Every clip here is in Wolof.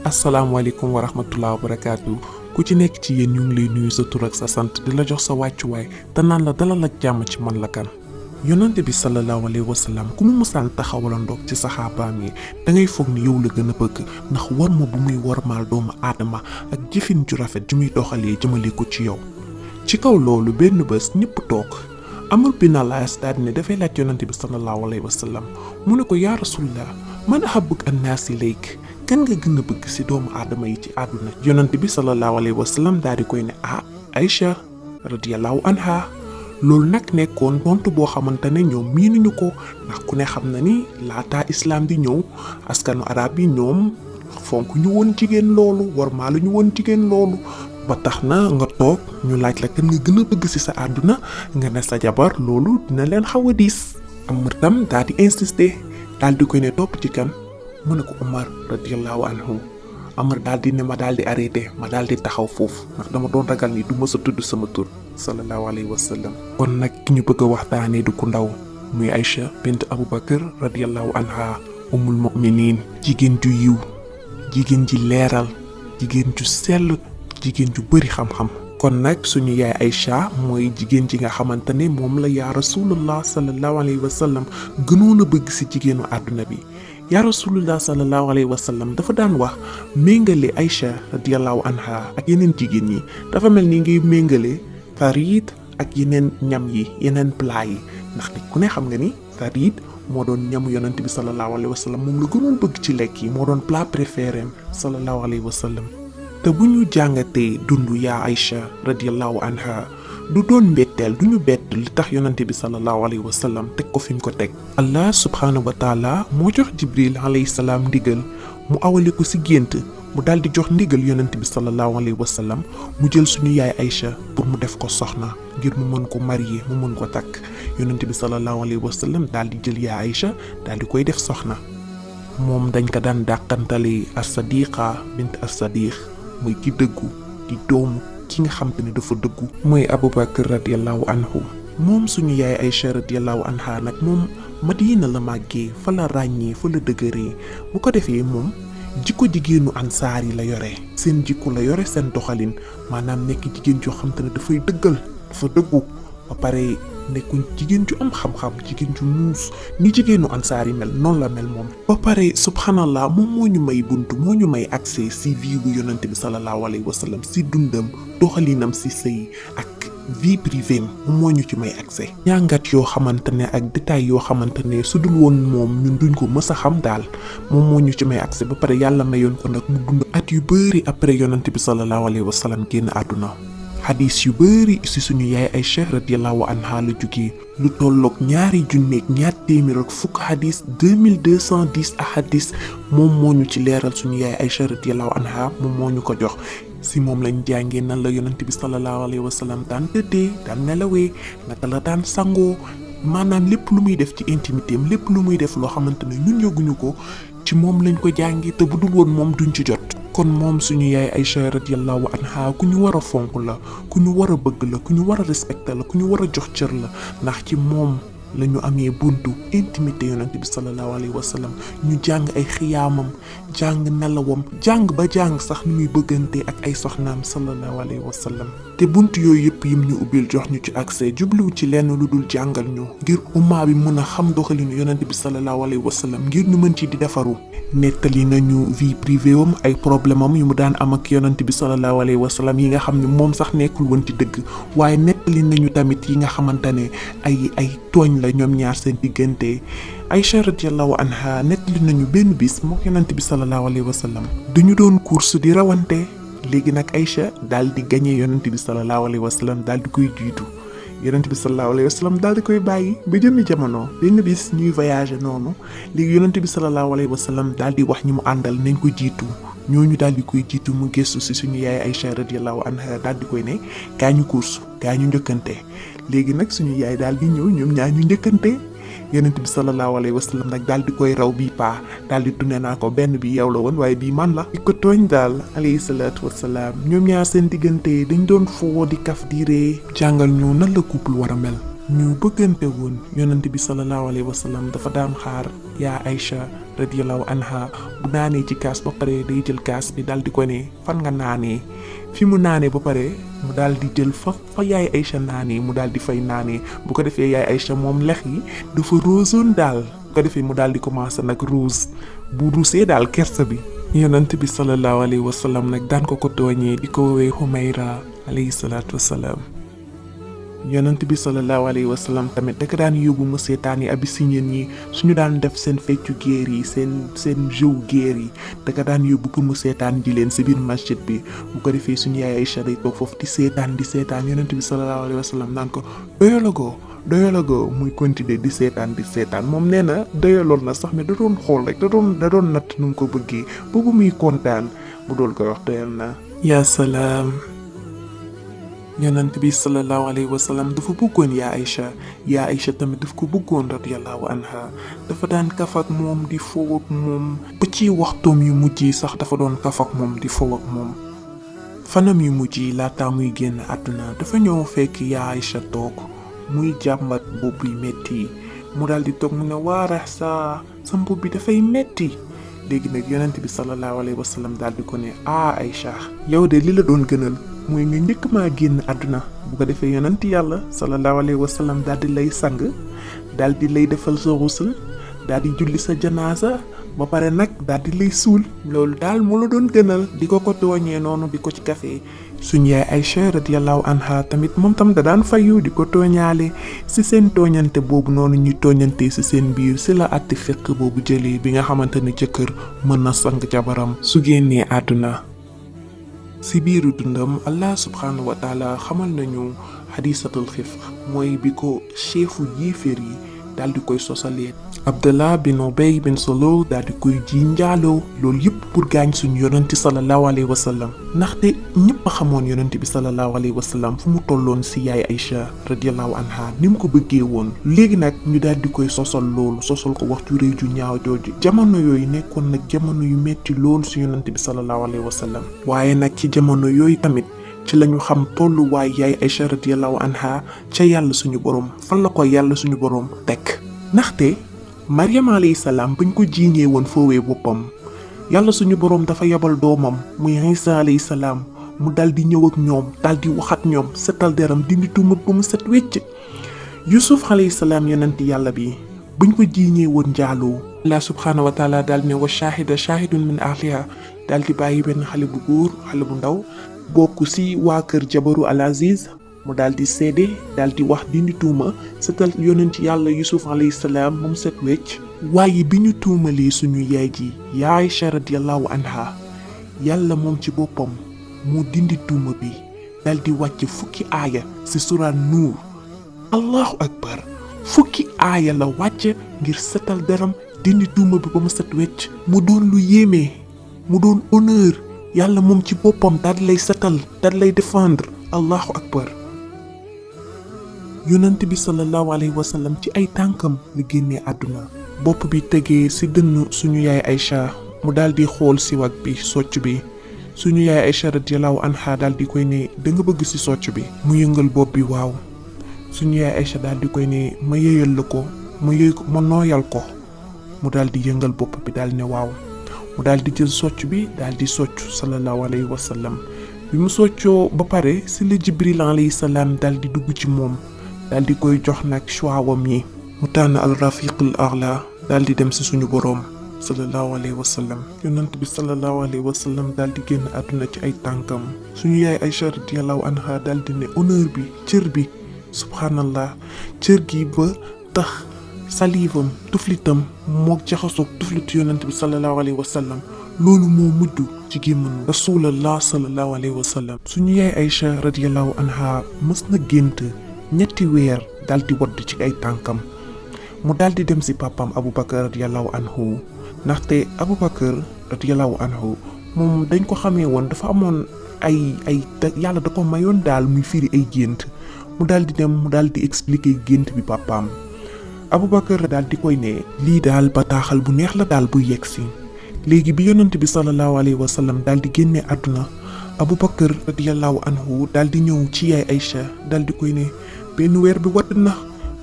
asalaamaaleykum wa rahmatulah wa barakaatu ku ci nekk ci yéen ñu ngi lay nuyu sa tur ak sa sant di la jox sa wàccuwaay te naan la dalal ak jàmm ci man la kan. yonante bi sallallahu alayhi wa sallam ku mu musaan taxawalandoog ci saxaabaam yi da ngay foog ni yow la gën a bëgg ndax war ma bu muy warmaal doomu aadama ak jëfin ju rafet ju muy doxalee jëmale ko ci yow. ci kaw loolu benn bés ñëpp toog Amr bin al-As daal ne dafay laaj yonante bi sallallahu alayhi wa sallam mu ne ko yaa rasulullah man ahabbuk annaasi ilayk kan nga gën a bëgg ci doomu aadama yi ci àdduna. yonante bi sallallahu alayhi wa sallam daal di koy ne Aisha radiyallahu anha. loolu nag nekkoon tontu boo xamante ne ñoom miinuñu ko ndax ku ne xam na ni laataa islam di ñëw askanu arab yi ñoom fonk ñu woon jigéen loolu warmaa la ñu woon jigéen loolu ba tax na nga toog ñu laaj la kan nga gën a bëgg ci sa àdduna nga ne sa jabar loolu dina leen xaw a diis. Amr tam daal di insister daal di koy ne topp ci kan mu ne ko Umar radiyallahu anhu. Amr daal di ne ma daal di arrêté ma daal di taxaw foofu ndax dama doon ragal ni du ma sa tudd sama tur sallallahu alayhi wa sallam. kon nag ki ñu bëgg a waxtaanee du ku ndaw muy Aisha Bint Abu Bakr radiyallahu anha umul mu'minin jigéen ju yiw jigéen ji leeral jigéen ju sell jigéen ju bëri xam-xam. kon nag suñu yaay Aisha mooy jigéen ji nga xamante ne moom la yaa rasulullah sallallahu alayhi wa sallam gënoon a bëgg ci jigéenu àdduna bi. yaa rasulullah sallallahu alayhi wa sallam dafa daan wax méngale Aisha radiyallahu anha ak yeneen jigéen ñi dafa mel ni ngay méngale farid ak yeneen ñam yi yeneen plat yi ndax ku ne xam nga ni farid moo doon ñamu yonent bi sallallahu alayhi wa sallam moom la gënoon bëgg ci lekk yi moo doon plat préféré sallallahu alayhi wa sallam. te bu ñu jàngatee dundu yaa Aisha radiyallahu anha du doon mbetteel du ñu bett li tax yonante bi sallallahu alayhi wa sallam teg ko fi mu ko teg. Allah subhanahu wa taala moo jox Jibril alayhi salaam ndigal mu awale ko ci gént mu daal di jox ndigal yonante bi sallallahu alayhi wa sallam mu jël suñu yaay Aisha pour mu def ko soxna ngir mu mën ko marier mu mën ko takk yonante bi sallallahu alayhi wa sallam daal di jël yaa Aisha daal di koy def soxna. moom dañ ko daan dàqantale as-sadiqa bint as-sadiq muy ki dëggu di doomu ki nga xam te ne dafa dëggu mooy Abu Bakr radiyallahu anhu. moom suñu yaay Aisha radiyallahu anha nag moom Madina la màggee fa la ràññee fa la dëgëree bu ko defee moom jikko jigéenu ansaar yi la yore seen jikko la yore seen doxalin maanaam nekk jigéen joo xam te ne dafay dëggal dafa dëggu ba pare nekkuñ jigéen ju am xam-xam jigéen ju muus ni jigéenu ansaar yi mel noonu la mel moom. ba pare subhanallah moom moo ñu may buntu moo ñu may accès ci vie bu yonante bi sallallahu alayhi wa sallam ci dundam doxalinam ci sëy ak vie privée moom moo ñu ci may accès. ñàngat yoo xamante ne ak détails yoo xamante ne su dul woon moom ñun duñ ko mës a xam daal moom moo ñu ci may accès ba pare yàlla mayoon ko nag mu dund at yu bëri après yonante bi sallallahu alayhi wa sallam génn àdduna. xadis yu bëri ci suñu yaay Aisha radiyallahu anha la jógee lu tolloog 200 ak fukk xadis 2210 ahadis moom moo ñu ci leeral suñu yaay Aisha radiyallahu anha moom moo ñu ko jox ci moom lañ jàngee nan la yonent bi sallallahu alayhi wa sallam daan tëddee daan nelawee naka la daan sangoo maanaam lépp lu muy def ci intimité am lépp lu muy def loo xamante ne ñun yëguñu ko ci moom lañ ko jàngee te bu dul woon moom duñ ci jot. kon moom suñu yaay Aisha radiyallahu anha ku ñu war a fonk la ku ñu war a bëgg la ku ñu war a respecter la ku ñu war a jox cër la ndax ci moom la ñu amee buntu intimité yonent bi sallallahu alayhi wa sallam ñu jàng ay xiyaamam jàng nelawam jàng ba jàng sax ni muy bëggante ak ay soxnaam sallallahu alayhi wa sallam. te buntu yooyu yëpp yim ñu ubbil jox ñu ci accès jubluwu ci lenn lu dul jàngal ñu ngir umma bi mën a xam doxalinu yonent bi sallallahu alayhi wa sallam ngir ñu mën ci di defaru. nettali nañu vie privée am ay problème am yu mu daan am ak yonent bi sallallahu alayhi wa sallam yi nga xam ne moom sax nekkul woon ci dëgg waaye nettali nañu tamit yi nga xamante ne ay tooñ la ñoom ñaar seen diggante. Aisha radiyallahu anha nettali nañu benn bis moo yonent bi sallallahu alayhi wa sallam duñu doon course di rawante léegi nag Aisha daal di gagné yonent bi sallallahu alayhi wa sallam daal di koy jiitu yonent bi sallallahu alayhi wa sallam daal di koy bàyyi ba jëmmi jamono benn bis ñuy voyager noonu léegi yonent bi sallallahu alayhi wa sallam daal di wax ñi mu àndal nañ ko jiitu ñooñu daal di koy jiitu mu gëstu ci suñu yaay Aisha radiyallahu anha daal di koy ne kaa ñu course kaa ñu njëkkante léegi nag suñu yaay daal di ñëw ñoom ñaar ñu njëkkante yonent bi sallallahu alayhi wa sallam nag daal di koy raw bii paa daal di tunne naa ko benn bi yow la woon waaye bii man la. di ko tooñ daal alayhi salaatu wasalaam ñoom ñaar seen diggante dañ doon foo di kaf di ree jàngal ñu nan la couple war a mel ñu bëggante woon. yonent bi sallallahu alayhi wa sallam dafa daan xaar yaa Aisha radiyallahu anha bu naanee ci kaas ba pare day jël kaas bi daal di ko ne fan nga naanee. fi mu naanee ba pare mu daal di jël fa yaay Aisha naanee mu daal di fay naanee bu ko defee yaay Aisha moom lex yi dafa rosoon daal bu ko defee mu daal di commencé nag rose bu rusee daal kersa bi. yonent bi sallallahu alayhi wa sallam nag daan ko tooñee di ko woowee Humayra alayhi salaatu wa salaam. yonent bi sallallahu alayhi wa sallam tamit da ko daan yóbbu mu seetaan yi abyssiniens ñi suñu daan def seen feccu géer yi seen jeu géer yi da ko daan yóbbu pour mu seetaan ji leen si biir masjid bi bu ko defee suñu yaay Aïcha day toog foofu di seetaan yonent bi sallallahu alayhi wa sallam naan ko doyalagoo muy continuer di seetaan moom nee na doyaloon na sax mais da doon xool rek da doon natt nu mu ko bëggee boobu muy kontaan bu dool koy wax doyal na. yaa salaam. yonent bi sallallahu alayhi wa sallam dafa bëggoon yaa Aïcha tamit daf ko bëggoon radiyallahu anha dafa daan kaf ak moom di fow ak moom ba ci waxtoom yu mujj yi sax dafa doon kaf ak moom di fow ak moom. fanam yu mujj yi laata muy génn àdduna dafa ñëw fekk yaa Aïcha toog muy jàmbat bopp yi metti mu daal di toog mu ne waara sa bopp bi dafay metti. léegi nag yonent bi sallallahu alayhi wa sallam daal di ko ne Aïcha yow de li la doon gënal mooy nga njëkk maa génn àdduna bu ko defee yonent yàlla sallallahu alayhi wa sallam daal di lay sang daal di lay defal sa rusul daal di julli sa janaasa ba pare nag daal di lay suul loolu daal moo la doon gënal di ko tooñee noonu di ko ci kafee. suñu yaay Aïcha radiyallahu anha tamit moom tam da daan fayu di ko tooñaale si seen tooñante boobu noonu ñuy tooñante si seen biir si la àtte fiq boobu jëlee bi nga xamante ne jëkkër mën na sang jabaram su génnee àdduna. si biiru dundam Allah subhanahu wa taala xamal nañu hadisatul xifr mooy bi ko chefu yéeféer yi daal di koy sosalee Abdallah bin Ubay bin Salul daal di koy ji njaaloo loolu yëpp pour gaañ suñu yonent sallallahu alayhi wa sallam ndaxte ñëpp a xamoon yonent bi sallallahu alayhi wa sallam fu mu tolloon si yaay Aïcha radiyallahu anha ni mu ko bëggee woon. léegi nag ñu daal di koy sosal ko waxtu rëy ju ñaaw jooju jamono yooyu nekkoon nag jamono yu metti loolu si yonent bi sallallahu alayhi wa sallam waaye nag ci jamono yooyu tamit ci lañu xam tolluwaay yaay Aïcha radiyallahu anha ca yàlla suñu borom fan la ko yàlla suñu borom teg ndaxte Maryam alayhi salaam bañ ko jiiñee woon foowee boppam yàlla suñu boroom dafa yabal doomam muy Isa alayhi salaam mu dal di ñëw ak ñoom dal di wax ak ñoom setal deram dindi tuuma ba mu set wecc. Yusuf alayhi salaam yonent yàlla bi bañ ko jiiñee woon njaaloo Allah subhanahu wa taala daal ne wa shahidun min ahliha daal di bàyyi benn xale bu góor xale bu ndaw bokk ci waa kër jabaru al aziz mu daal di seede daal di wax dindi tuuma setal yonent yàlla Yusuf alayhi salaam moom set wecc. waaye bi ñu tuumalee suñu yaay ji yaa Aïcha radiyallahu anha yàlla moom ci boppam mu dindi tuuma bi daal di wàcc fukki aaya ci sura Nuur allahu akbar fukki aaya la wàcc ngir setal deram dindi tuuma bi ba mu set wecc mu doon lu yéeme mu doon honneur yàlla moom ci boppam daal di lay setal daal di lay défendre allahu akbar. yonent bi sallallahu alayhi wa sallam ci ay tànkam la génnee àdduna bopp bi tegee ci dënn suñu yaay Aïcha mu daal di xool ci wag bi socc bi suñu yaay Aïcha radiyallahu anha daal di koy ne da nga bëgg ci socc bi mu yëngal bopp bi waaw suñu yaay Aïcha daal di koy ne ma yëyal la ko ma nooyal ko mu daal di yëngal bopp bi daal ne waaw mu daal di jël socc bi daal di socc sallallahu alayhi wa sallam bi mu soccoo ba pare ci la Jibril alayhi salaam daal di dugg ci moom daal di koy jox nag choix-wam yi mu tànn al rafiqul a'la daal di dem ci suñu boroom sallallahu alayhi wa sallam yonent bi sallallahu alayhi wa sallam daal di génn àdduna ci ay tànkam suñu yaay Aïcha radiyallahu anha daal di ne honneur bi cër bi subhanallah cër gi ba tax salivam tuflitam moo jaxasoog tuflitu yonent bi sallallahu alayhi wa sallam loolu moo mujj ci gémmiñu rasulallah sallallahu alayhi wa sallam suñu yaay Aïcha radiyallahu anha mës na gént ñetti weer daal di wadd ci ay tànkam mu daal di dem ci papam Aboubacar radiyallahu anhu ndaxte Aboubacar radiyallahu anhu moom dañ ko xamee woon dafa amoon ay yàlla da ko mayoon daal muy firi ay gént mu daal di dem mu daal di expliquer gént bi papaam Aboubacar daal di koy ne lii daal bataaxal bu neex la daal bu yegg si léegi bi yonent bi sallallahu alayhi wa sallam daal di génne àdduna Aboubacar radiyallahu anhu daal di ñëw ci yaay Aïcha daal di koy ne benn weer bi wadd na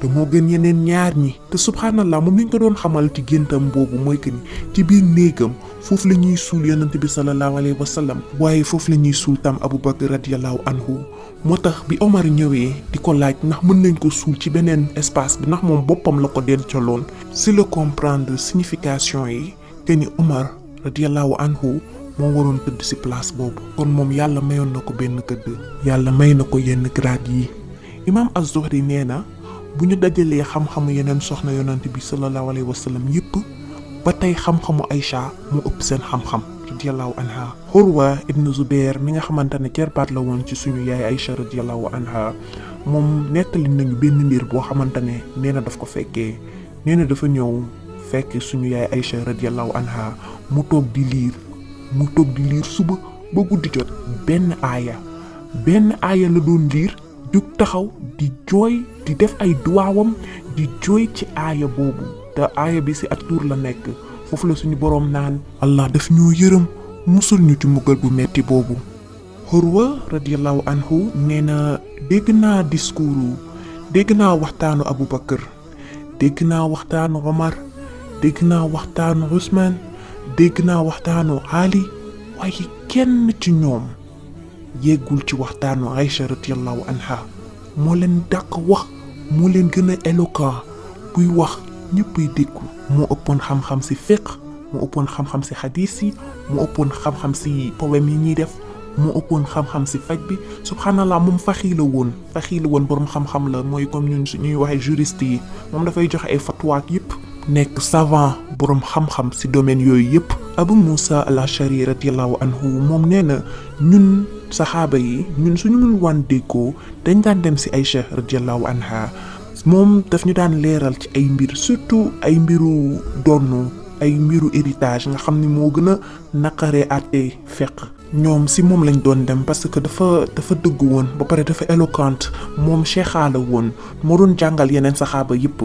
te moo gën yeneen ñaar ñi. te subhanallah moom liñ ko doon xamal ci géntam boobu mooy que ni ci biir néegam foofu la ñuy suul yonent bi sallallahu alayhi wa sallam waaye foofu la ñuy suul tam Abu Bakr radiyallahu anhu. moo tax bi Omar ñëwee di ko laaj ndax mën nañ ko suul ci beneen espace bi ndax moom boppam la ko dencaloon si la comprendre signification yi te ni Omar radiyallahu anhu moo waroon tëdd si place boobu. kon moom yàlla mayoon na ko benn këdd. yàlla may na ko yenn grade yi. Imam Az-Zuhri nee na bu ñu dajalee xam-xamu yeneen soxna yonent bi sallallahu alayhi wa sallam yëpp ba tey xam-xamu Aisha moo ëpp seen xam-xam radiyallahu anha. Urwa ibn Zubair mi nga xamante ne jarbaat la woon ci suñu yaay Aisha radiyallahu anha moom nettali nañu benn mbir boo xamante ne nee na daf ko fekkee. nee na dafa ñëw fekk suñu yaay Aisha radiyallahu anha mu toog di liir suba ba guddi jot benn aaya la doon liir jug taxaw di jooy di def ay duwaawam di jooy ci aaya boobu te aaya bi ci at-Tuur la nekk foofu la suñu boroom naan Allah daf ñoo yërëm musul ñu ci mbugal bu metti boobu. Urwa radiyallahu anhu nee na dégg naa waxtaanu Abu Bakr dégg naa waxtaanu Omar dégg naa waxtaanu Usman dégg naa waxtaanu Ali waaye kenn ci ñoom yeggul ci waxtaanu Aisha radiyallahu anha. moo leen dàq wax moo leen gën a éloquent buy wax ñëppay déggu. moo ëppoon xam-xam ci fiqh moo ëppoon xam-xam ci hadith yi moo ëppoon xam-xam ci poème yi ñuy def moo ëppoon xam-xam ci faj bi subhanallah moom faxii la woon boroom xam-xam la mooy comme ñun ñuy waxee juriste yi moom dafay joxe ay fatwa ak yëpp nekk savant boroom xam-xam ci domaine yooyu yëpp. Abu Musa al-Ashari radiyallahu anhu moom nee na ñun saxaaba yi ñun suñu mun wan déggoo dañ daan dem ci Aisha radiyallahu anha moom daf ñu daan leeral ci ay mbir surtout ay mbiru donn ay mbiru héritage nga xam ni moo gën a naqaree àtte fiqh ñoom ci moom lañ doon dem parce que dafa dëgg woon ba pare dafa éloquente moom cheikha la woon moo doon jàngal yeneen saxaaba yëpp.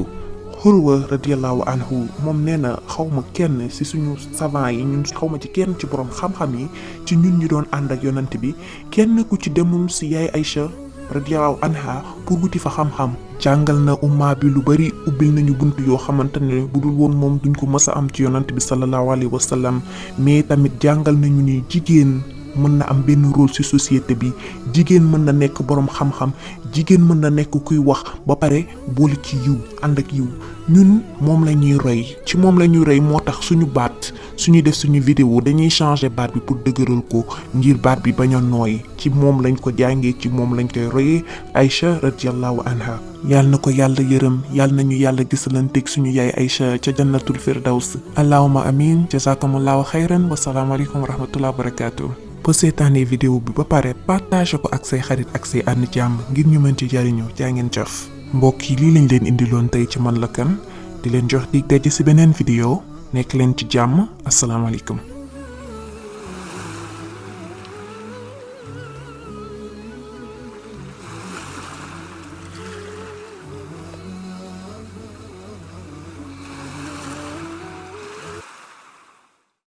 Urwa radiyallahu anhu moom nee na xawma kenn ci suñu savant yi ñun xawma ci kenn ci borom xam-xam yi ci ñun ñu doon ànd ak yonent bi kenn ku ci demul ci yaay Aisha radiyallahu anha pour wuti fa xam-xam. jàngal na umma bi lu bari ubbil nañu bunt yoo xamante ne bu dul woon moom duñ ko mës a am ci yonent bi sallallahu alayhi wa sallam mais tamit jàngal nañu ni jigéen mën na am benn rôle ci société bi jigéen mën na nekk boroom xam-xam jigéen mën na nekk kuy wax ba pare boole ci yiw ànd ak yiw ñun moom la ñuy roy ci moom la ñuy roy moo tax suñu baat suñuy def suñu vidéo dañuy changer baat bi pour dëgëral ko ngir baat bi bañ a nooy ci moom lañ ko jàngee ci moom lañ koy royee Aisha radiyallahu anha. yàlla na ko yàlla yërëm yàlla nañu yàlla gisalanteeg suñu yaay Aisha ca jannatul firdaws allahumma amin jazakumullahu xayran wa salaamu aleykum wa rahmatullahi wa barakatuh. boo seetaanee vidéo bi ba pare partage ko ak say xarit ak say ànd jàmm ngir ñu mën ci jariñoo jaa ngeen jëf. mbokk yi lii lañ leen indiloon tey ci man la kan di leen jox dig daje ci beneen vidéo nekk leen ci jàmm asalaamaaleykum.